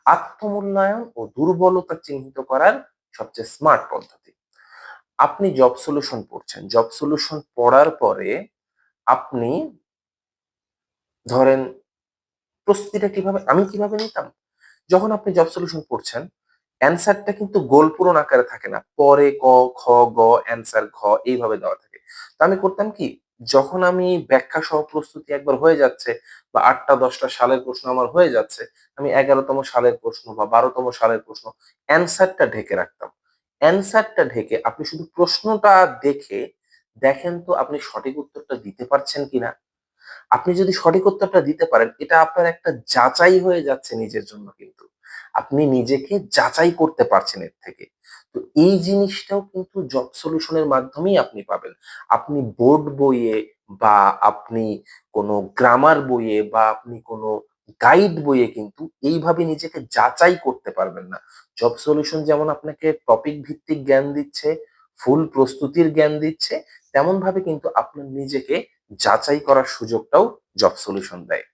আত্মমূল্যায়ন ও দুর্বলতা চিহ্নিত করার সবচেয়ে স্মার্ট পদ্ধতি। আপনি জব সলিউশন পড়ছেন। জব সলিউশন পড়ার পরে আপনি ধরেন প্রস্তুতিটা আমি কিভাবে নিতাম? যখন আপনি জব সলিউশন পড়ছেন, অ্যান্সারটা কিন্তু গোল পূরণ আকারে থাকে না। পরে ক, খ, গ, অ্যান্সার ঘ এইভাবে দেওয়া থাকে। তো আমি করতাম কি? যখন আমি ব্যাখ্যা সহ প্রস্তুতি একবার হয়ে যাচ্ছে বা ৮ টা ১০ টা সালের প্রশ্ন আমার হয়ে যাচ্ছে, আমি ১১ তম সালের প্রশ্ন বা ১২ তম সালের প্রশ্ন অ্যান্সারটা ঢেকে রাখতাম। অ্যান্সারটা ঢেকে আপনি শুধু প্রশ্নটা দেখে দেখেন তো আপনি সঠিক উত্তরটা দিতে পারছেন কিনা? আপনি যদি সঠিক উত্তরটা দিতে পারেন, এটা আপনার একটা যাচাই হয়ে যাচ্ছে নিজের জন্য কিন্তু। আপনি নিজেকে যাচাই করতে পারছেন এর থেকে। তো এই জিনিসটাও কিন্তু জব সলিউশন এর মাধ্যমেই আপনি পাবেন। আপনি বোর্ড বইয়ে বা আপনি কোনো গ্রামার বইয়ে বা আপনি কোনো গাইড বইয়ে কিন্তু এইভাবে নিজেকে যাচাই করতে পারবেন না। জব সলিউশন যেমন আপনাকে টপিক ভিত্তিক জ্ঞান দিচ্ছে, ফুল প্রস্তুতির জ্ঞান দিচ্ছে, তেমনভাবে কিন্তু আপনার নিজেকে যাচাই করার সুযোগটাও জব সলিউশন দেয়।